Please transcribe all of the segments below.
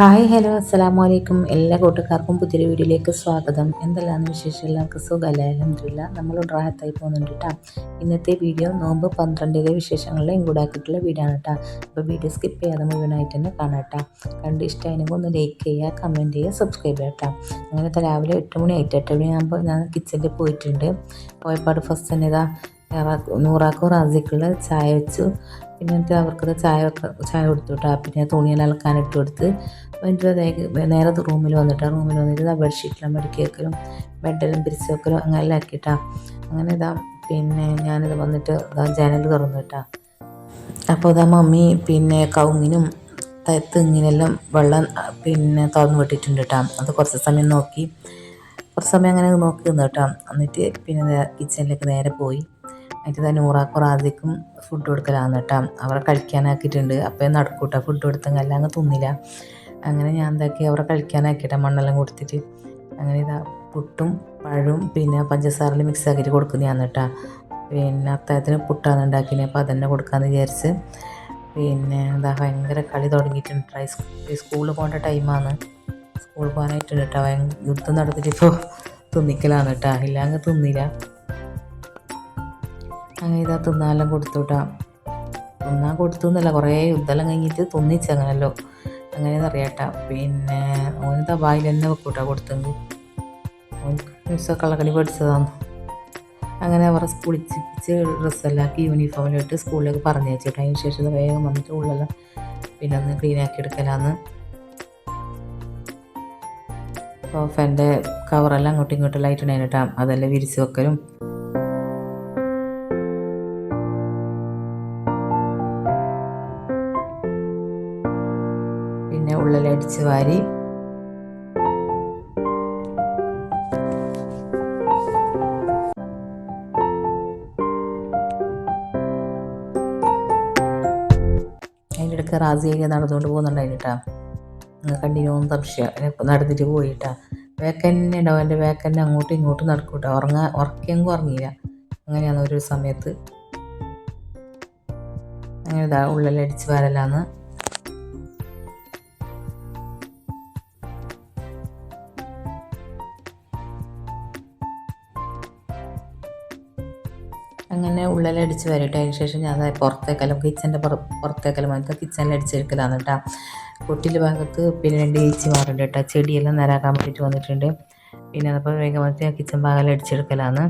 Hi hello അസ്സലാമു അലൈക്കും. എല്ലാ കൂട്ടുകാർക്കും പുതിയൊരു വീഡിയോയിലേക്ക് സ്വാഗതം. എന്തെല്ലാം വിശേഷം? എല്ലാവർക്കും സുഖമല്ലേ? അൽഹംദുലില്ലാ നമ്മൾ റാഹത്തായി പോകുന്നുണ്ട് കേട്ടോ. ഇന്നത്തെ വീഡിയോ നോമ്പ് 12 വിശേഷങ്ങളിലും കൂടെ ആക്കിയിട്ടുള്ള വീഡിയോ ആണ് കേട്ടോ. അപ്പോൾ വീഡിയോ സ്കിപ്പ് ചെയ്യാതെ മുഴുവനായിട്ട് തന്നെ കാണാം കേട്ടോ. കണ്ട് ഇഷ്ടമായെങ്കിൽ ഒന്ന് ലൈക്ക് ചെയ്യുക, കമൻറ്റ് ചെയ്യുക, സബ്സ്ക്രൈബ് ചെയ്യുക കേട്ടോ. അങ്ങനത്തെ രാവിലെ 8 മണി 8 മണിയാകുമ്പോൾ ഞാൻ കിച്ചണിൽ പോയിട്ടുണ്ട്. പോയപ്പാട് ഫസ്റ്റ് തന്നെ ഇതാ നൂറാക്കും റാസിക്കുള്ള ചായ വെച്ചു. പിന്നെ എന്നിട്ട് അവർക്ക് ചായ കൊടുത്തു കേട്ടോ. പിന്നെ തുണിയെല്ലാം അലക്കാനിട്ട് കൊടുത്ത് എന്നിട്ട് നേരെ റൂമിൽ വന്നിട്ട് ബെഡ്ഷീറ്റെല്ലാം മടക്കി വെക്കലും ബെഡെല്ലാം പിരിച്ച് വെക്കലും അങ്ങനെ എല്ലാം ആക്കിയിട്ടാ. അങ്ങനെ ഇതാ പിന്നെ ഞാനിത് വന്നിട്ട് ജനൽ തുറന്നു കേട്ടാ. അപ്പോൾ ഇതാ മമ്മി പിന്നെ കവുങ്ങിനും തെങ്ങിനെല്ലാം വെള്ളം പിന്നെ തുറന്നു വിട്ടിട്ടുണ്ട് കേട്ടോ. അത് കുറച്ച് സമയം നോക്കി അങ്ങനെ നോക്കി നിന്ന് കേട്ടോ. എന്നിട്ട് പിന്നെ കിച്ചണിലേക്ക് നേരെ പോയി. എന്നിട്ട് തന്നെ നൂറാക്കും റാസിക്കും ഫുഡ് കൊടുക്കലാന്ന് കേട്ടോ. അവരെ കഴിക്കാനാക്കിയിട്ടുണ്ട്. അപ്പോൾ നടക്കൂട്ടാ ഫുഡ് കൊടുത്തെങ്കിൽ എല്ലാം അങ്ങ് തിന്നില്ല. അങ്ങനെ ഞാൻ എന്താക്കി അവരെ കഴിക്കാനാക്കിയിട്ടാ മണ്ണെല്ലാം കൊടുത്തിട്ട്. അങ്ങനെ ഇതാ പുട്ടും പഴവും പിന്നെ പഞ്ചസാരയിൽ മിക്സ് ആക്കിയിട്ട് കൊടുക്കുന്നതാണ് കേട്ടോ. പിന്നെ അത്താഴത്തിന് പുട്ടാണ് ഉണ്ടാക്കിയത്. അപ്പോൾ അതന്നെ കൊടുക്കാമെന്ന് വിചാരിച്ച്. പിന്നെ എന്താ ഭയങ്കര കളി തുടങ്ങിയിട്ടുണ്ട്. സ്കൂളിൽ പോകേണ്ട ടൈമാണ്. സ്കൂളിൽ പോകാനായിട്ടുണ്ട് കേട്ടോ. യുദ്ധം നടത്തിയിട്ട് ഇപ്പോൾ തിന്നിക്കലാണ് കേട്ടോ. ഇല്ല അങ്ങ് തിന്നില്ല. അങ്ങനെ ഇതാ തിന്നാലെല്ലാം കൊടുത്തു കേട്ടോ. തിന്നാൻ കൊടുത്തു എന്നല്ല, കുറേ യുദ്ധമെല്ലാം കഴിഞ്ഞിട്ട് തിന്നിച്ചങ്ങനല്ലോ അങ്ങനെയെന്ന് അറിയാട്ടാ. പിന്നെ ഓനിതാ വായിൽ തന്നെ വെക്കൂട്ടാ കൊടുത്തെങ്കിൽ. ഓനിക്ക് കള്ളക്കണി പഠിച്ചതാണ്. അങ്ങനെ അവരെ കുളിച്ചിപ്പിച്ച് ഡ്രസ്സെല്ലാം ആക്കി യൂണിഫോമിൽ ഇട്ട് സ്കൂളിലേക്ക് പറഞ്ഞു വെച്ചിട്ട് അതിന് ശേഷം വേഗം വന്നിട്ട് ഉള്ളെല്ലാം പിന്നെ ഒന്ന് ക്ലീനാക്കി എടുക്കലാന്ന്. സോഫേൻ്റെ കവറെല്ലാം അങ്ങോട്ടും ഇങ്ങോട്ടും ലൈറ്റുണ്ടായിരുന്നു കേട്ടോ. അതെല്ലാം വിരിച്ച് വെക്കലും പിന്നെ ഉള്ളിലടിച്ച് വാരി അതിൻ്റെ ഇടയ്ക്ക് റാസിയൊക്കെ നടന്നുകൊണ്ട് പോകുന്നുണ്ടായിരുന്നു കേട്ടോ. കണ്ടിന്യൂ സംശയം നടന്നിട്ട് പോയിട്ടാ. വേക്കന്നെ ഉണ്ടാവും. എൻ്റെ വേക്കന്നെ അങ്ങോട്ടും ഇങ്ങോട്ടും നടക്കൂട്ടാ. ഉറക്കിയെങ്കിൽ ഉറങ്ങിയില്ല. അങ്ങനെയാണ് ഒരു സമയത്ത്. അങ്ങനെ ഇതാ ഉള്ളിലടിച്ച് വരലാന്ന്. അങ്ങനെ ഉള്ളിലടിച്ച് വരട്ടെ. അതിന് ശേഷം ഞാൻ പുറത്തേക്കെല്ലാം കിച്ചൻ്റെ പുറത്തേക്കെല്ലാം വന്നിട്ട് കിച്ചണിൽ അടിച്ചെടുക്കലാണ് കേട്ടോ. കൊട്ടിൽ ഭാഗത്ത് പിന്നെ 2 ഏച്ചിമാരുണ്ട് കേട്ടോ. ചെടിയെല്ലാം നേരാക്കാൻ വേണ്ടിയിട്ട് വന്നിട്ടുണ്ട്. പിന്നെ അതപ്പോൾ വേഗം വന്നിട്ട് കിച്ചൺ ഭാഗമെല്ലാം അടിച്ചെടുക്കലാണ്.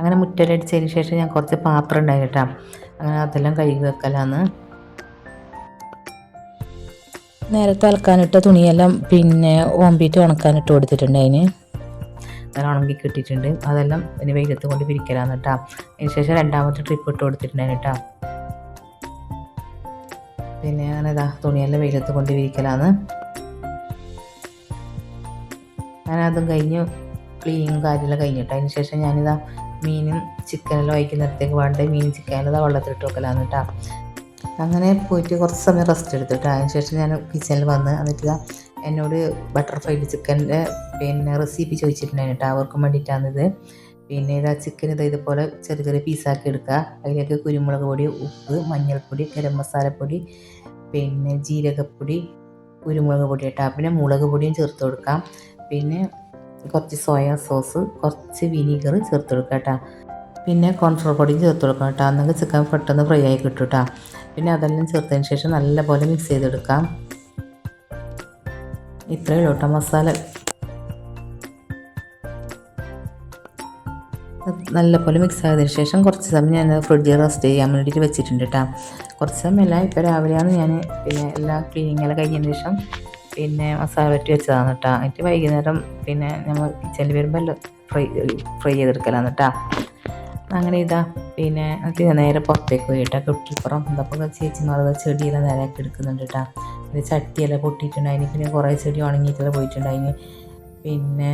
അങ്ങനെ മുറ്റലടിച്ചതിന് ശേഷം ഞാൻ കുറച്ച് പാത്രം ഉണ്ടായി കേട്ടോ. അങ്ങനെ അതെല്ലാം കഴുകി വെക്കലാന്ന്. നേരത്തെ അലക്കാനിട്ട തുണിയെല്ലാം പിന്നെ ഓമ്പിയിട്ട് ഉണക്കാനിട്ട് കൊടുത്തിട്ടുണ്ട്. അതെല്ലാം ഉണങ്ങി കിട്ടിയിട്ടുണ്ട്. അതെല്ലാം പിന്നെ വെയിലത്ത് കൊണ്ട് പിരിക്കലാന്ന് കേട്ടോ. അതിന് ശേഷം 2ാമത്തെ ട്രിപ്പ് ഇട്ട് കൊടുത്തിട്ടുണ്ടായിരുന്നു കേട്ടോ. പിന്നെ അങ്ങനെ ഇതാ തുണിയെല്ലാം വെയിലത്ത് കൊണ്ട് വിരിക്കലാന്ന്. അങ്ങനെ അതും കഴിഞ്ഞ് ക്ലീനിങ്ങും കാര്യമെല്ലാം കഴിഞ്ഞിട്ട് അതിന് ശേഷം ഞാനിതാ മീനും ചിക്കനെല്ലാം വയ്ക്കുന്നിടത്തേക്ക് വേണ്ട മീനും ചിക്കനെല്ലാം വെള്ളത്തിലിട്ട് വെക്കലാന്ന് കേട്ടോ. അങ്ങനെ പോയിട്ട് കുറച്ച് സമയം റെസ്റ്റ് എടുത്തിട്ട് അതിന് ശേഷം ഞാൻ കിച്ചണിൽ വന്ന് എന്നിട്ട് എന്നോട് ബട്ടർഫ്ലൈഡ് ചിക്കൻ്റെ പിന്നെ റെസിപ്പി ചോദിച്ചിട്ടുണ്ടായിരുന്നു കേട്ടോ. അവർക്കും വേണ്ടിയിട്ടാണിത്. പിന്നെ ഇതാ ചിക്കൻ ഇതുപോലെ ചെറിയ ചെറിയ പീസാക്കി എടുക്കുക. അതിലേക്ക് കുരുമുളക് പൊടി, ഉപ്പ്, മഞ്ഞൾപ്പൊടി, ഗരം മസാലപ്പൊടി, പിന്നെ ജീരകപ്പൊടി, കുരുമുളക് പൊടി കേട്ടോ. പിന്നെ മുളക് പൊടിയും ചേർത്ത് കൊടുക്കാം. പിന്നെ കുറച്ച് സോയാ സോസ്, കുറച്ച് വിനീഗർ ചേർത്ത് കൊടുക്കുക കേട്ടോ. പിന്നെ കോൺഫ്ലവർ പൊടിയും ചേർത്ത് കൊടുക്കണം കേട്ടോ. അന്നെങ്കിൽ ചിക്കൻ പെട്ടെന്ന് ഫ്രൈ ആയി കിട്ടും കേട്ടോ. പിന്നെ അതെല്ലാം ചേർത്തതിന് ശേഷം നല്ലപോലെ മിക്സ് ചെയ്തെടുക്കാം. ഇത്രയേ ഉള്ളൂ കേട്ടോ മസാല. നല്ലപോലെ മിക്സ് ആയതിനു ശേഷം കുറച്ച് സമയം ഞാൻ ഫ്രിഡ്ജിൽ റെസ്റ്റ് ചെയ്യാൻ വേണ്ടിയിട്ട് വെച്ചിട്ടുണ്ട് കേട്ടോ. കുറച്ച് സമയമല്ല, ഇപ്പോൾ രാവിലെയാണ് ഞാൻ പിന്നെ എല്ലാ ക്ലീനിങ്ങെല്ലാം കഴിഞ്ഞതിന് ശേഷം പിന്നെ മസാല വരട്ടി വെച്ചതാണ് കേട്ടോ. എന്നിട്ട് വൈകുന്നേരം പിന്നെ നമ്മൾ കിച്ചണിൽ വരുമ്പോൾ ഫ്രൈ ചെയ്തെടുക്കലാണ് കേട്ടോ. അങ്ങനെ ഇതാ പിന്നെ എന്നിട്ട് നേരെ പുറത്തേക്ക് പോയി കേട്ടോ. കുട്ടിപ്പുറം എന്താ ചേച്ചിമാർ ചെടിയെല്ലാം നേരെയാക്കി എടുക്കുന്നുണ്ട് കേട്ടോ. ചട്ടിയെല്ലാം പൊട്ടിയിട്ടുണ്ടായിന്. പിന്നെ കുറേ ചെടി ഉണങ്ങിയിട്ടെല്ലാം പോയിട്ടുണ്ടായിന്. പിന്നെ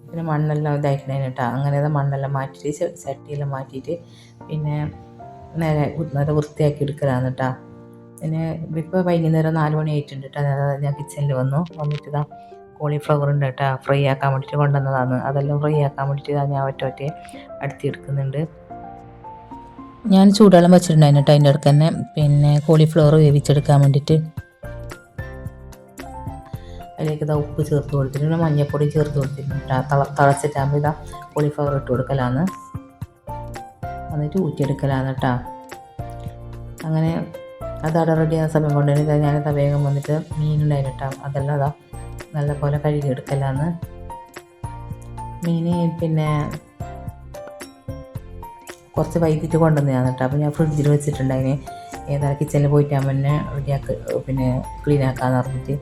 പിന്നെ മണ്ണെല്ലാം ഇതായിട്ടുണ്ടായിരുന്നു കേട്ടോ. അങ്ങനെ മണ്ണെല്ലാം മാറ്റിയിട്ട് ചട്ടിയെല്ലാം മാറ്റിയിട്ട് പിന്നെ നേരെ നല്ല വൃത്തിയാക്കി എടുക്കലാണ് കേട്ടോ. പിന്നെ ഇപ്പോൾ വൈകുന്നേരം 4 മണി ആയിട്ടുണ്ട് കേട്ടോ. ഞാൻ കിച്ചണിൽ വന്നിട്ട് ഇതാ കോളിഫ്ലവർ ഉണ്ട് കേട്ടോ, ഫ്രൈ ആക്കാൻ വേണ്ടിയിട്ട് കൊണ്ടുവന്നതാണ്. അതെല്ലാം ഫ്രൈ ആക്കാൻ വേണ്ടിയിട്ട് ഞാൻ ഒറ്റ അടുത്തെടുക്കുന്നുണ്ട്. ഞാൻ ചൂടുവെള്ളം വെച്ചിട്ടുണ്ടായിരുന്നു കേട്ടോ അതിൻ്റെ അടുത്ത് തന്നെ. പിന്നെ കോളിഫ്ലവർ വേവിച്ചെടുക്കാൻ വേണ്ടിയിട്ട് അതിലേക്ക് ഇതാ ഉപ്പ് ചേർത്ത് കൊടുത്തിട്ട് പിന്നെ മഞ്ഞൾപ്പൊടി ചേർത്ത് കൊടുത്തിട്ടുണ്ട്. തിളച്ചിട്ടാകുമ്പോൾ ഇതാ കോളിഫ്ലവർ ഇട്ട് കൊടുക്കലാണ്, എന്നിട്ട് ഊറ്റിയെടുക്കലാണ് കേട്ടോ. അങ്ങനെ അതവിടെ റെഡി ആകുന്ന സമയം കൊണ്ട് തന്നെ ഞാനത് വേഗം വന്നിട്ട് മീനുണ്ടായിരുന്നു കേട്ടോ, അതെല്ലാം അതാ നല്ലപോലെ കഴുകിയെടുക്കലാണ് മീൻ. പിന്നെ കുറച്ച് വൈകിട്ട് കൊണ്ടുവന്നതാണ് കേട്ടോ. അപ്പോൾ ഞാൻ ഫ്രിഡ്ജിൽ വെച്ചിട്ടുണ്ടായിന്. ഏതായാലും കിച്ചണിൽ പോയിട്ടാകുമ്പോൾ തന്നെ പിന്നെ ക്ലീൻ ആക്കാമെന്ന് പറഞ്ഞിട്ട്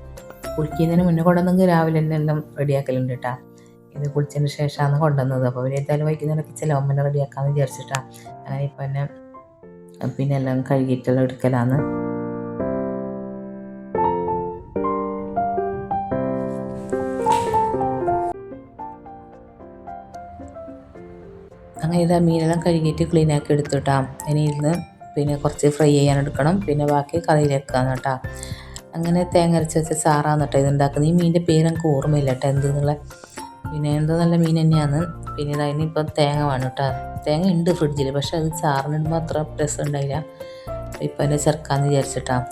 കുളിക്കുന്നതിന് മുന്നേ കൊണ്ടുവന്നെങ്കിൽ രാവിലെ തന്നെ എല്ലാം റെഡിയാക്കലുണ്ട് കേട്ടോ. ഇത് കുളിച്ചതിന് ശേഷമാണ് കൊണ്ടുവന്നത്. അപ്പോൾ പിന്നെ ഏതായാലും വൈകുന്നേരം കിച്ചണിൽ അമ്മനെ റെഡിയാക്കാമെന്ന് വിചാരിച്ചിട്ടാണ്. അങ്ങനെ ഇപ്പം തന്നെ പിന്നെ എല്ലാം കഴുകിയിട്ടെല്ലാം എടുക്കലാണ്. അങ്ങനെ ഇതാ മീനെല്ലാം കഴുകിയിട്ട് ക്ലീൻ ആക്കി എടുത്തുട്ടാ. ഇനി ഇരുന്ന് പിന്നെ കുറച്ച് ഫ്രൈ ചെയ്യാൻ എടുക്കണം, പിന്നെ ബാക്കി കറിയിലേക്കാണ് കേട്ടോ. അങ്ങനെ തേങ്ങ അരച്ച് വെച്ച സാറാണ് കേട്ടോ ഇതുണ്ടാക്കുന്നത്. ഈ മീനിൻ്റെ പേര് എനിക്ക് ഓർമ്മയില്ല കേട്ടോ എന്തെന്നുള്ള. പിന്നെ എന്തോ നല്ല മീൻ തന്നെയാണ്. പിന്നെ അതിനിപ്പം തേങ്ങ വേണം കേട്ടോ. തേങ്ങ ഉണ്ട് ഫ്രിഡ്ജിൽ, പക്ഷെ അത് ചാറിനിടുമ്പോൾ അത്ര രസം ഉണ്ടായില്ല. ഇപ്പം അതിനെ ചേർക്കാമെന്ന് വിചാരിച്ചിട്ടാണ്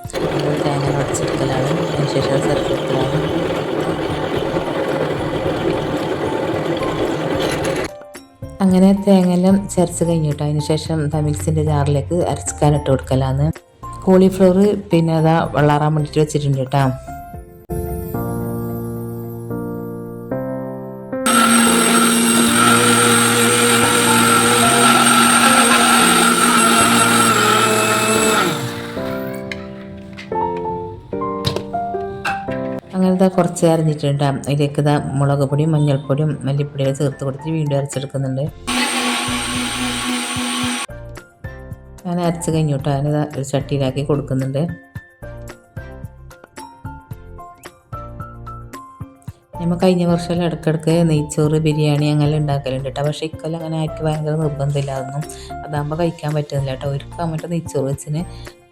തേങ്ങ ഉടച്ചെടുക്കലാണ്. അതിന് ശേഷം ചേർത്തെടുക്കലാണ്. അങ്ങനെ തേങ്ങയെല്ലാം ചരച്ച് കഴിഞ്ഞിട്ട് അതിന് ശേഷം മിക്സിൻ്റെ ജാറിലേക്ക് അരച്ചിട്ട് കൊടുക്കലാണ്. കോളിഫ്ലവർ പിന്നെ അതാ വെള്ളാറാൻ വേണ്ടിയിട്ട് വെച്ചിട്ടുണ്ട് കേട്ടോ. അങ്ങനത്തെ കുറച്ച് അരിഞ്ഞിട്ടുണ്ട്. അതിലേക്ക് ഇതാ മുളക് പൊടിയും മഞ്ഞൾപ്പൊടിയും മല്ലിപ്പൊടിയൊക്കെ ചേർത്ത് കൊടുത്തിട്ട് വീണ്ടും അരച്ചെടുക്കുന്നുണ്ട്. ഞാൻ അരച്ച് കഴിഞ്ഞു കേട്ടോ. ഞാനിതാ ഒരു ചട്ടിയിലാക്കി കൊടുക്കുന്നുണ്ട്. നമ്മൾ കഴിഞ്ഞ വർഷമെല്ലാം ഇടയ്ക്കിടയ്ക്ക് നെയ്ച്ചോറ് ബിരിയാണി അങ്ങനെ ഉണ്ടാക്കലുണ്ട് കേട്ടോ. പക്ഷേ ഇക്കൊല്ലം അങ്ങനെ ആയിട്ട് ഭയങ്കര നിർബന്ധമില്ല അതൊന്നും. അതാകുമ്പോൾ കഴിക്കാൻ പറ്റുന്നില്ല കേട്ടോ. ഒരുക്കാൻ മറ്റേ നെയ്ച്ചോറ് വെച്ചിന്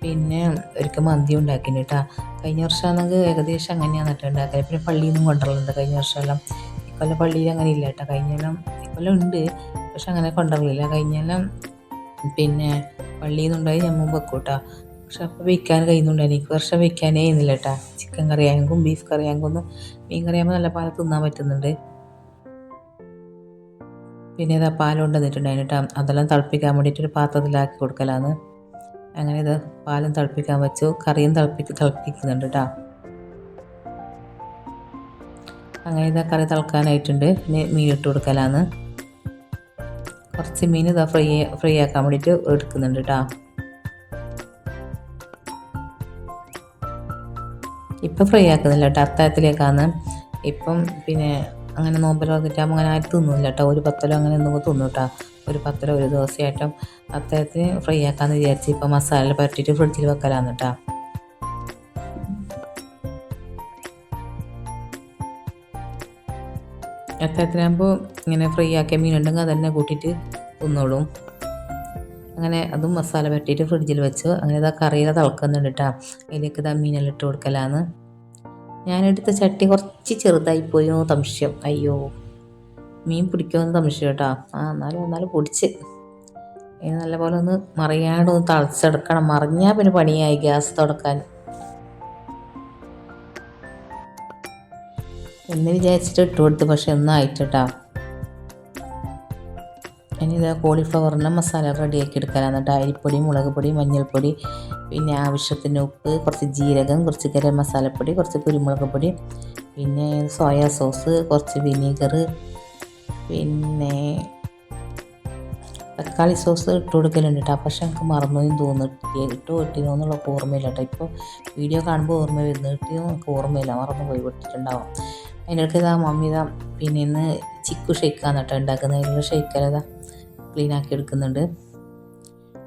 പിന്നെ ഒരിക്കൽ മന്തി ഉണ്ടാക്കിന് കേട്ടോ. കഴിഞ്ഞ വർഷമാണെങ്കിൽ ഏകദേശം അങ്ങനെയാണ് കേട്ടോ ഉണ്ടാക്കല്. പിന്നെ പള്ളിയിൽ നിന്നും കൊണ്ടുവരലുണ്ട് കഴിഞ്ഞ വർഷമെല്ലാം. ഇക്കൊല്ലം പള്ളിയിൽ അങ്ങനെ ഇല്ല കേട്ടോ. കഴിഞ്ഞെല്ലാം ഇക്കൊല്ലം ഉണ്ട്, പക്ഷെ അങ്ങനെ കൊണ്ടുവരലില്ല. കഴിഞ്ഞെല്ലാം പിന്നെ പള്ളിയിൽ നിന്നുണ്ടായി ഞാൻ മുമ്പ് വെക്കും കേട്ടോ. പക്ഷെ അപ്പോൾ വയ്ക്കാൻ കഴിയുന്നുണ്ടായി. എനിക്ക് വർഷം വയ്ക്കാനേ ചെയ്യുന്നില്ല കേട്ടോ. ചിക്കൻ കറി ആയെങ്കിലും ബീഫ് കറി ആയെങ്കിലും മീൻ കറി ആകുമ്പോൾ നല്ല പാൽ തിന്നാൻ പറ്റുന്നുണ്ട്. പിന്നെ ഇതാ പാൽ കൊണ്ടുവന്നിട്ടുണ്ടായിരുന്നു കേട്ടോ. അതെല്ലാം തിളപ്പിക്കാൻ വേണ്ടിയിട്ടൊരു പാത്രത്തിലാക്കി കൊടുക്കലാണ്. അങ്ങനെ ഇത് പാലും തിളപ്പിക്കാൻ വെച്ചു, കറിയും തിളപ്പിക്കുന്നുണ്ട് കേട്ടോ. അങ്ങനെ ഇതാ കറി തിളക്കാനായിട്ടുണ്ട്. പിന്നെ മീൻ ഇട്ട് കൊടുക്കലാണ്. കുറച്ച് മീൻ ഇതാ ഫ്രൈ ആക്കാൻ വേണ്ടിയിട്ട് എടുക്കുന്നുണ്ട് കേട്ടോ. ഇപ്പം ഫ്രൈ ആക്കുന്നില്ല കേട്ടോ, അത്താഴത്തിലേക്കാണ് ഇപ്പം. പിന്നെ അങ്ങനെ നോമ്പൽ വന്നിട്ടാകുമ്പോൾ അങ്ങനെ ആരും തിന്നുന്നില്ല കേട്ടോ. ഒരു പത്തലോ അങ്ങനെ എന്തെങ്കിലും തിന്നു കേട്ടോ. ഒരു പത്തലോ ഒരു ദിവസമായിട്ടും അത്താഴത്തിന് ഫ്രൈ ആക്കാമെന്ന് വിചാരിച്ച് ഇപ്പം മസാല പരട്ടിയിട്ട് ഫ്രിഡ്ജിൽ വെക്കലാന്ന് കേട്ടോ. അത്താഴത്തിനാകുമ്പോൾ ഇങ്ങനെ ഫ്രൈ ആക്കിയ മീനുണ്ടെങ്കിൽ അതന്നെ കൂട്ടിയിട്ട് തിന്നോളും. അങ്ങനെ അതും മസാല പരട്ടിയിട്ട് ഫ്രിഡ്ജിൽ വെച്ചു. അങ്ങനെ ഇതാ കറിയില തിളക്കുന്നുണ്ട് കേട്ടോ. അതിലേക്ക് ഇതാ മീനെല്ലാം ഇട്ട് കൊടുക്കലാണ്. ഞാനെടുത്ത ചട്ടി കുറച്ച് ചെറുതായിപ്പോയോ സംശയം. അയ്യോ, മീൻ പിടിക്കുമെന്ന് സംശയം കേട്ടോ. എന്നാലും പൊടിച്ച് ഇനി നല്ലപോലെ ഒന്ന് മറിയാണ്ട് ഒന്ന് തിളച്ചെടുക്കണം. മറിഞ്ഞാൽ പിന്നെ പണിയായി ഗ്യാസ് തുടക്കാൻ എന്ന് വിചാരിച്ചിട്ട് ഇട്ട് കൊടുത്തു. പക്ഷെ ഒന്നും ആയിട്ട് കേട്ടോ. ഇനി ഇതാ കോളിഫ്ലവറിൻ്റെ മസാല റെഡിയാക്കി എടുക്കാനാണ് കേട്ടോ. അരിപ്പൊടി, മുളക് പൊടി, മഞ്ഞൾപ്പൊടി, പിന്നെ ആവശ്യത്തിന് ഉപ്പ്, കുറച്ച് ജീരകം, കുറച്ച് ഗരം മസാലപ്പൊടി, കുറച്ച് കുരുമുളക് പൊടി, പിന്നെ സോയാ സോസ്, കുറച്ച് വിനീഗർ, പിന്നെ തക്കാളി സോസ് ഇട്ട് കൊടുക്കലുണ്ട് കേട്ടോ. പക്ഷെ എനിക്ക് മറന്നതെന്ന് തോന്നുന്നു, ഇട്ടിനോ എന്നുള്ള ഓർമ്മയില്ല കേട്ടോ. ഇപ്പോൾ വീഡിയോ കാണുമ്പോൾ ഓർമ്മ വരുന്നു, ഇട്ടിനോ എനിക്ക് ഓർമ്മയില്ല, മറന്നു പോയി വിട്ടിട്ടുണ്ടാവും. അതിനിടയ്ക്ക് ഇതാ മമ്മി ഇതാ പിന്നെ ഇന്ന് ചിക്കു ഷെയ്ക്കാണ് കേട്ടോ ഉണ്ടാക്കുന്നത്. അതിനുള്ള ഷെയ്ക്കലതാ ക്ലീൻ ആക്കി എടുക്കുന്നുണ്ട്.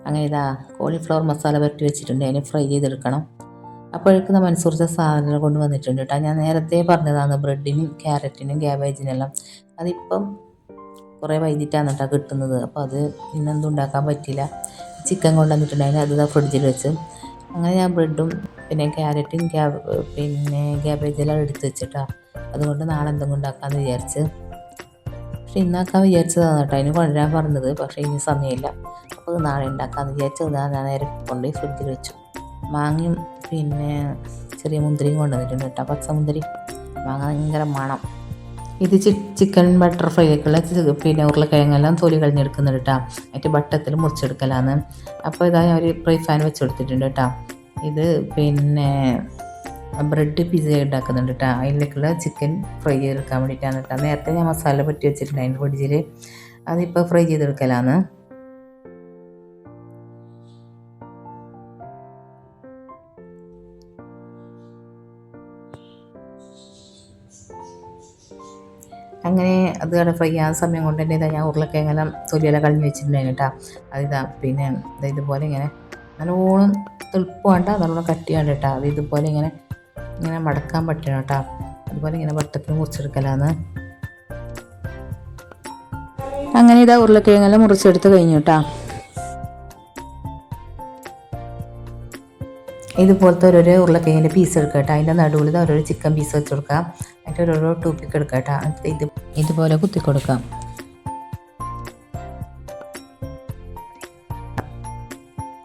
അങ്ങനെ ഇതാ കോളിഫ്ലവർ മസാല പരട്ടി വെച്ചിട്ടുണ്ട്, അതിനെ ഫ്രൈ ചെയ്തെടുക്കണം. അപ്പോഴേക്കും മൻസൂർച്ച സാധനങ്ങൾ കൊണ്ട് വന്നിട്ടുണ്ട് കേട്ടോ. ഞാൻ നേരത്തെ പറഞ്ഞതാണ് ബ്രെഡിനും ക്യാരറ്റിനും ക്യാബേജിനെല്ലാം. അതിപ്പം കുറേ വൈകിട്ടാണ് കേട്ടോ കിട്ടുന്നത്. അപ്പോൾ അത് ഇന്നെന്തും ഉണ്ടാക്കാൻ പറ്റില്ല. ചിക്കൻ കൊണ്ടുവന്നിട്ടുണ്ടായിരുന്നു, അത് ഫ്രിഡ്ജിൽ വെച്ച്. അങ്ങനെ ഞാൻ ബ്രെഡും പിന്നെ ക്യാരറ്റും പിന്നെ ക്യാബേജെല്ലാം എടുത്ത് വെച്ചിട്ടാ. അതുകൊണ്ട് നാളെ എന്തെങ്കിലും ഉണ്ടാക്കാമെന്ന് വിചാരിച്ച്. പക്ഷെ ഇന്നാക്കാൻ വിചാരിച്ചതാണ് കേട്ടോ, അതിന് കൊണ്ടുവരാൻ പറഞ്ഞത്. പക്ഷേ ഇനി സമയമില്ല. അപ്പോൾ നാളെ ഉണ്ടാക്കാമെന്ന് വിചാരിച്ചത് ഞാൻ നേരെ കൊണ്ടുപോയി ഫ്രിഡ്ജിൽ വെച്ചു. മാങ്ങയും പിന്നെ ചെറിയ മുന്തിരിയും കൊണ്ടുവന്നിട്ടുണ്ട് കേട്ടോ, പച്ചമുന്തിരി. മാങ്ങ ഭയങ്കര മണം. ഇത് ചിക്കൻ ബട്ടർ ഫ്രൈക്കുള്ള പിന്നെ ഉരുളക്കിഴങ്ങെല്ലാം തൊലി കളഞ്ഞെടുക്കുന്നുണ്ട് കേട്ടോ. അതിൻ്റെ ബട്ടത്തിൽ മുറിച്ചെടുക്കലാന്ന്. അപ്പോൾ ഇതാ ഞാൻ ഒരു ഫ്രൈ പാൻ വെച്ച് കൊടുത്തിട്ടുണ്ട് കേട്ടോ. ഇത് പിന്നെ ബ്രെഡ് പിസ്സ ഉണ്ടാക്കുന്നുണ്ട് കേട്ടോ. അതിലേക്കുള്ള ചിക്കൻ ഫ്രൈ ചെയ്തെടുക്കാൻ വേണ്ടിയിട്ടാണ് കേട്ടോ. നേരത്തെ ഞാൻ മസാല പറ്റി വെച്ചിട്ടുണ്ട് അതിൻ്റെ ഫ്രിഡ്ജിൽ. അതിപ്പോൾ ഫ്രൈ ചെയ്തെടുക്കലാന്ന്. അങ്ങനെ അത് അവിടെ ഫ്രൈ ആകുന്ന സമയം കൊണ്ട് തന്നെ ഞാൻ ഉരുളക്കിഴങ്ങെല്ലാം തൊലിയെല്ലാം കളഞ്ഞ് വെച്ചിട്ടുണ്ടായിരുന്നു കേട്ടോ. അതിതാ പിന്നെ ഇതുപോലെ ഇങ്ങനെ നല്ലോണം തെളുപ്പ് വേണ്ട, നല്ലോണം കട്ടി വേണ്ട കേട്ടോ. അത് ഇതുപോലെ ഇങ്ങനെ ഇങ്ങനെ മടക്കാൻ പറ്റണം കേട്ടോ. അതുപോലെ ഇങ്ങനെ വട്ടത്തിന് മുറിച്ചെടുക്കലാന്ന്. അങ്ങനെ ഇതാ ഉരുളക്കിഴങ്ങെല്ലാം മുറിച്ചെടുത്ത് കഴിഞ്ഞു കേട്ടോ. ഇതുപോലത്തെ ഓരോരോ ഉരുളക്കിഴങ്ങിൻ്റെ പീസ് എടുക്കുക കേട്ടോ. അതിൻ്റെ നടുവിൽ ഓരോരോ ചിക്കൻ പീസ് വെച്ച് കൊടുക്കാം. എന്നിട്ട് ഓരോരോ ടൂപ്പിക്ക് എടുക്കുക കേട്ടോ. എന്നിട്ട് ഇതുപോലെ കുത്തി കൊടുക്കാം.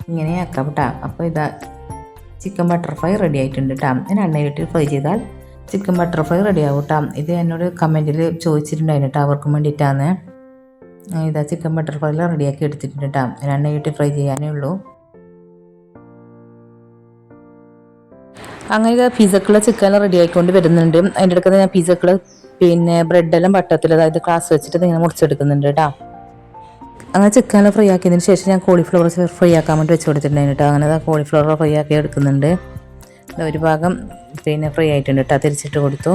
ഇങ്ങനെ ആക്കാം കേട്ടോ. അപ്പോൾ ഇതാ ചിക്കൻ ബട്ടർ ഫ്രൈ റെഡി ആയിട്ടുണ്ട് കേട്ടോ. ഞാൻ എണ്ണയിട്ട് ഫ്രൈ ചെയ്താൽ ചിക്കൻ ബട്ടർ ഫ്രൈ റെഡി ആവും കേട്ടോ. ഇത് എന്നോട് കമൻറ്റിൽ ചോദിച്ചിട്ടുണ്ടായിരുന്നു കേട്ടോ, അവർക്കും വേണ്ടിയിട്ടാണ്. ഇതാ ചിക്കൻ ബട്ടർ ഫ്രൈ റെഡിയാക്കി എടുത്തിട്ടുണ്ട് കേട്ടോ. ഞാൻ എണ്ണയിട്ട് ഫ്രൈ ചെയ്യാനേ ഉള്ളൂ. അങ്ങനെ ഇത് പിസക്കുള്ള ചിക്കൻ റെഡി ആയിക്കൊണ്ട് വരുന്നുണ്ട്. അതിൻ്റെ അടുത്ത് ഞാൻ പിസക്കുള്ള പിന്നെ ബ്രെഡെല്ലാം ബട്ടത്തിൽ, അതായത് ഗ്ലാസ് വെച്ചിട്ട് ഇങ്ങനെ മുറിച്ചെടുക്കുന്നുണ്ട് കേട്ടോ. അങ്ങനെ ചിക്കനെല്ലാം ഫ്രൈ ആക്കിയതിന് ശേഷം ഞാൻ കോളിഫ്ലവർ ഫ്രൈ ആക്കാൻ വേണ്ടി വെച്ച് കൊടുത്തിട്ടുണ്ടായിരുന്നു കേട്ടോ. അങ്ങനെ കോളിഫ്ലവർ ഫ്രൈ ആക്കി എടുക്കുന്നുണ്ട്. ഒരു ഭാഗം പിന്നെ ഫ്രൈ ആയിട്ടുണ്ട് കേട്ടോ, തിരിച്ചിട്ട് കൊടുത്തു.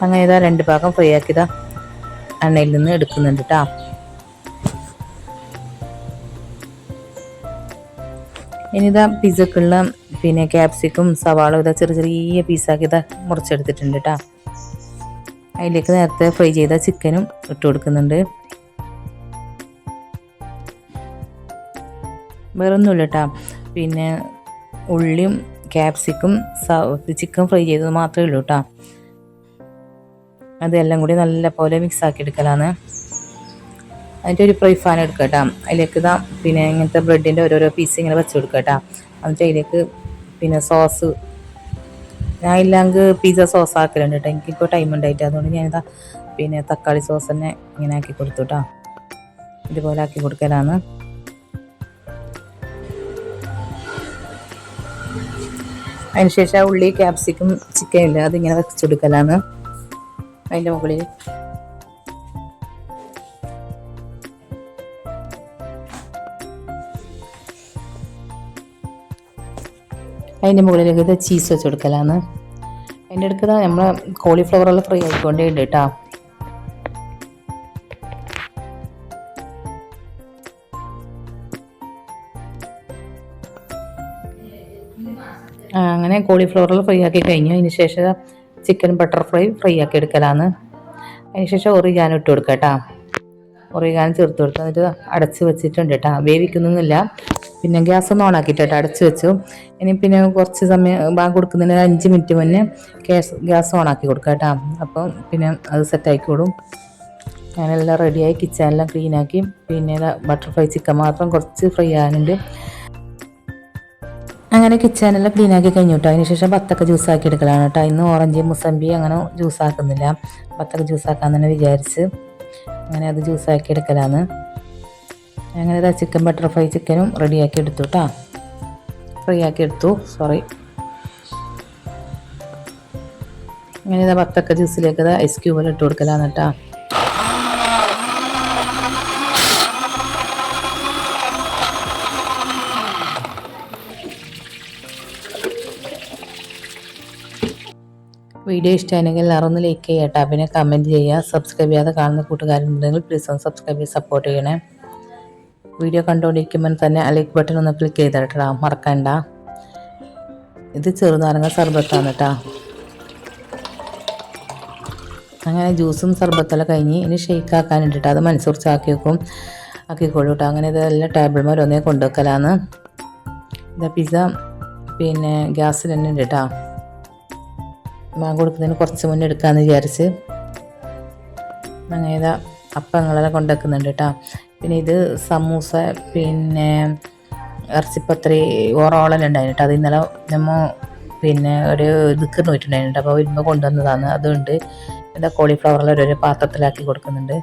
അങ്ങനെ ഇതാ രണ്ട് ഭാഗം ഫ്രൈ ആക്കിയതാ എണ്ണയിൽ നിന്ന് എടുക്കുന്നുണ്ട് കേട്ടോ. ഇനിതാ പിസക്കുള്ള പിന്നെ ക്യാപ്സിക്കും സവാള ഇതാ ചെറിയ ചെറിയ പീസാക്കി ഇതാ മുറിച്ചെടുത്തിട്ടുണ്ട് കേട്ടോ. അതിലേക്ക് നേരത്തെ ഫ്രൈ ചെയ്ത ചിക്കനും ഇട്ട് കൊടുക്കുന്നുണ്ട്. വേറൊന്നുമില്ല കേട്ടോ. പിന്നെ ഉള്ളിയും ക്യാപ്സിക്കും ചിക്കൻ ഫ്രൈ ചെയ്തത് മാത്രമേ ഉള്ളൂ കേട്ടോ. അതെല്ലാം കൂടി നല്ല പോലെ മിക്സ് ആക്കി എടുക്കലാണ്. അതിൻ്റെ ഒരു ഫ്രൈ പാൻ എടുക്കുക കേട്ടോ. അതിലേക്ക് ഇതാ പിന്നെ ഇങ്ങനത്തെ ബ്രെഡിൻ്റെ ഓരോരോ പീസ് ഇങ്ങനെ വെച്ച് കൊടുക്കുക കേട്ടോ. എന്നിട്ട് അതിലേക്ക് പിന്നെ സോസ്, ഞാൻ ഇല്ലെങ്കിൽ പിസ്സ സോസ് ആക്കലുണ്ട് കേട്ടോ. എനിക്കിപ്പോൾ ടൈം ഉണ്ടായിട്ട് അതുകൊണ്ട് ഞാനിതാ പിന്നെ തക്കാളി സോസ് തന്നെ ഇങ്ങനെ ആക്കി കൊടുത്തു കേട്ടോ. ഇതുപോലെ ആക്കി കൊടുക്കലാണ്. അതിനുശേഷം ഉള്ളി ക്യാപ്സിക്കും ചിക്കൻ ഇല്ല അതിങ്ങനെ വെച്ചെടുക്കലാണ് അതിൻ്റെ മുകളിൽ. അതിൻ്റെ മുകളിലേക്ക് ഇത് ചീസ് വെച്ച് കൊടുക്കലാണ്. അതിൻ്റെ അടുത്ത് നമ്മൾ കോളിഫ്ലവറെല്ലാം ഫ്രൈ ആയിക്കൊണ്ടേ ഉണ്ട് കേട്ടോ. അങ്ങനെ കോളിഫ്ലവറെല്ലാം ഫ്രൈ ആക്കി കഴിഞ്ഞു. അതിന് ശേഷം ചിക്കൻ ബട്ടർ ഫ്രൈ ആക്കി എടുക്കലാണ്. അതിന് ശേഷം ഒറിഗാനോ ഇട്ട് കൊടുക്കുക കേട്ടോ. ഒറിഗാനോ ചേർത്ത് കൊടുക്കുക. എന്നിട്ട് അടച്ച് വെച്ചിട്ടുണ്ട് കേട്ടോ. വേവിക്കുന്നൊന്നുമില്ല. പിന്നെ ഗ്യാസ് ഒന്ന് ഓണാക്കിയിട്ട് അടച്ച് വെച്ചു. ഇനി പിന്നെ കുറച്ച് സമയം ബാങ്ക് കൊടുക്കുന്നതിന് 5 മിനിറ്റ് മുന്നേ ഗ്യാസ് ഓണാക്കി കൊടുക്കുക കേട്ടോ. അപ്പം പിന്നെ അത് സെറ്റായിക്കോളും. അങ്ങനെല്ലാം റെഡിയായി കിച്ചനെല്ലാം ക്ലീനാക്കി. പിന്നെ ബട്ടർഫ്ലൈ ചിക്കൻ മാത്രം കുറച്ച് ഫ്രൈ ആകാനുണ്ട്. അങ്ങനെ കിച്ചനെല്ലാം ക്ലീനാക്കി കഴിഞ്ഞു കേട്ടോ. അതിന് ശേഷം ബത്തക്ക ജ്യൂസാക്കി എടുക്കലാണ് കേട്ടോ. ഇന്ന് ഓറഞ്ച് മുസമ്പി അങ്ങനെ ജ്യൂസാക്കുന്നില്ല, ബത്തക്ക ജ്യൂസാക്കാൻ തന്നെ വിചാരിച്ച് അങ്ങനെ അത് ജ്യൂസാക്കി എടുക്കലാണ്. അങ്ങനെ ഇതാ ചിക്കൻ ബട്ടർഫ്ലൈ ചിക്കനും റെഡിയാക്കി എടുത്തു കേട്ടോ. ഫ്രൈ ആക്കി എടുത്തു, സോറി. അങ്ങനെ ഇതാ ബത്തക്ക ജ്യൂസിലേക്ക് ഇതാ ഐസ് ക്യൂബെല്ലാം ഇട്ട് കൊടുക്കലാണ് കേട്ടോ. വീഡിയോ ഇഷ്ടമാണെങ്കിൽ എല്ലാവരും ഒന്ന് ലൈക്ക് ചെയ്യുക കേട്ടോ. പിന്നെ കമൻറ്റ് ചെയ്യുക. സബ്സ്ക്രൈബ് ചെയ്യാതെ കാണുന്ന കൂട്ടുകാരുണ്ടെങ്കിൽ പ്ലീസ് ഒന്ന് സബ്സ്ക്രൈബ് ചെയ്ത് സപ്പോർട്ട് ചെയ്യണേ. വീഡിയോ കണ്ടുകൊണ്ടിരിക്കുമ്പോൾ തന്നെ ലൈക്ക് ബട്ടൺ ഒന്ന് ക്ലിക്ക് ചെയ്തിട്ടാ, മറക്കണ്ട. ഇത് ചെറുനാരങ്ങ സർബത്താണ് കേട്ടോ. അങ്ങനെ ജ്യൂസും സർബത്തെല്ലാം കഴിഞ്ഞ് ഇനി ഷെയ്ക്ക് ആക്കാനുണ്ടിട്ട് അത് മനസ്സുറിച്ച് ആക്കിക്കോളൂ കേട്ടോ. അങ്ങനെ ഇതെല്ലാം ടേബിൾ മേലെ ഒന്നേ കൊണ്ടുവെക്കലാന്ന്. ഇതാ പിസ്സ പിന്നെ ഗ്യാസിൽ തന്നെ ഉണ്ട് കേട്ടോ. ബാങ്ക് കൊടുക്കുന്നതിന് കുറച്ച് മുന്നേ എടുക്കാമെന്ന് വിചാരിച്ച് അങ്ങനെ ഇതാ അപ്പങ്ങളെല്ലാം കൊണ്ടുവെക്കുന്നുണ്ട് കേട്ടോ. പിന്നെ ഇത് സമൂസ പിന്നെ ഇറച്ചിപ്പത്രി ഓറോളെല്ലാം ഉണ്ടായിരുന്നു കേട്ടോ. അത് ഇന്നലെ നമ്മൾ പിന്നെ ഒരു ദിക്കറിന് പോയിട്ടുണ്ടായിരുന്നു. അപ്പോൾ വരുമ്പോൾ കൊണ്ടുവന്നതാണ്. അതുകൊണ്ട് എന്താ കോളിഫ്ലവറെല്ലാം ഒരു പാത്രത്തിലാക്കി കൊടുക്കുന്നുണ്ട്.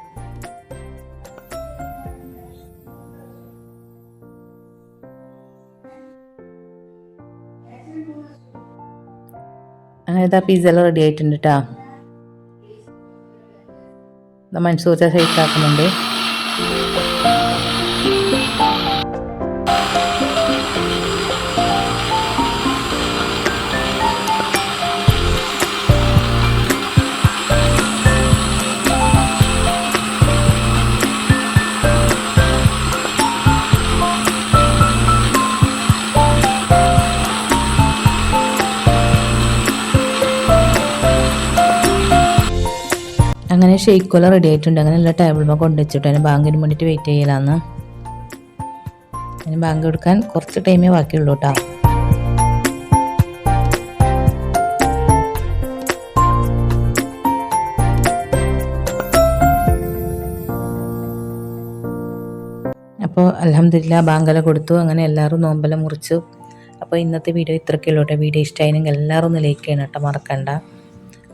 അങ്ങനെ ഇതാ പിസ്സ എല്ലാം റെഡി ആയിട്ടുണ്ട് കേട്ടോ. മൻസൂർ ഷെയ്ക്ക് ആക്കുന്നുണ്ട്. അങ്ങനെ ഷെയ്ക്കോല റെഡി ആയിട്ടുണ്ട്. അങ്ങനെ എല്ലാ ടേബിളിൽ കൊണ്ടുവച്ചിട്ട് അതിന് ബാങ്കിന് വേണ്ടിയിട്ട് വെയിറ്റ് ചെയ്യലാന്ന്. അതിന് ബാങ്ക് എടുക്കാൻ കുറച്ച് ടൈമേ ബാക്കിയുള്ളൂ കേട്ടോ. അപ്പോൾ അൽഹംദുലില്ലാ ബാങ്കെല്ലാം കൊടുത്തു. അങ്ങനെ എല്ലാവരും നോമ്പെല്ലാം മുറിച്ചു. അപ്പോൾ ഇന്നത്തെ വീഡിയോ ഇത്രയൊക്കെയുള്ളൂ കേട്ടോ. വീഡിയോ ഇഷ്ടമായെങ്കിൽ എല്ലാവരും ഒന്ന് ലൈക്ക് ചെയ്യണം കേട്ടോ, മറക്കണ്ട.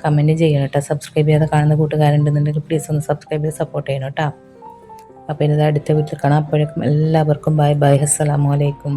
കമൻറ്റ് ചെയ്യണം കേട്ടോ. സബ്സ്ക്രൈബ് ചെയ്യാതെ കാണുന്ന കൂട്ടുകാരുണ്ടെന്നുണ്ടെങ്കിൽ പ്ലീസ് ഒന്ന് സബ്സ്ക്രൈബ് ചെയ്ത് സപ്പോർട്ട് ചെയ്യണം കേട്ടോ. അപ്പോൾ ഇനി അടുത്ത വീട്ടിൽ കാണാം. അപ്പോഴേക്കും എല്ലാവർക്കും ബൈ ബൈ. അസ്സലാമു അലൈക്കും.